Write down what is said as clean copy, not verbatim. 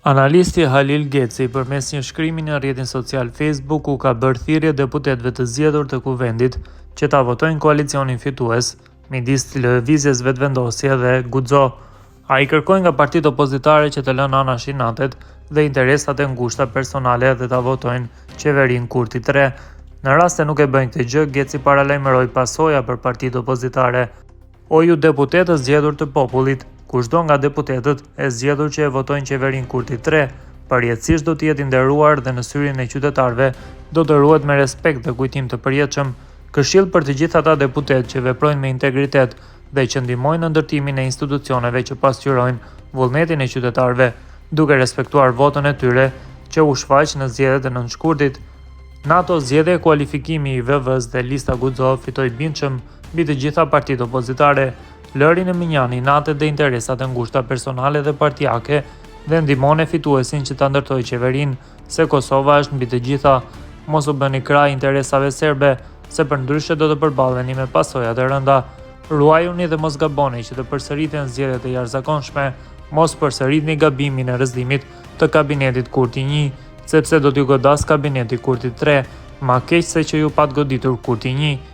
Analisti Halil Geci përmes një shkrimi në rrjetin social Facebook u ka bërë thirrje deputetëve të zgjedhur të Kuvendit që ta votojnë koalicionin fitues midis lëvizjes vetëvendosje dhe Guxo. Ai kërkoi nga partitë opozitare që të lënë anash inatet dhe interesat e ngushta personale dhe ta votojnë qeverinë Kurti 3. Në rast se nuk e bëjnë këtë gjë, Geci paralajmëroi pasoja për partitë opozitare. O ju deputetë zgjedhur të popullit, kushdo nga deputetët e zgjedhur që e votojnë qeverinë Kurti 3, përjetësisht do të jetë i nderuar dhe në syrin e qytetarëve do të ruhet me respekt dhe kujtim të përjetshëm. Këshill për të gjithë ata deputetë që veprojnë me integritet dhe që ndihmojnë në ndërtimin e institucioneve që pasqyrojnë vullnetin e qytetarëve, duke respektuar votën e tyre që u shfaq në zgjedhjet e 9 shkurtit. Në ato zgjedhje, kualifikimi i VV-s dhe lista Guxo fitoi bindshëm mbi të gjitha partitë opozitare, lëri në minjan inatet dhe interesat e ngushta personale dhe partijake dhe ndihmon e fituesin që ta ndërtojë qeverinë, se Kosova është mbi të gjitha. Mos u bëni krah interesave serbe, se përndryshe do të përballeni me pasoja të rënda. Ruajuni dhe mos gaboni që të përsëriten zgjedhjet e jashtëzakonshme, mos përsëritni gabimin e rrëzimit të kabinetit Kurti 1, sepse do t'ju godas kabineti Kurti 3, ma keq se që ju pat goditur Kurti 1.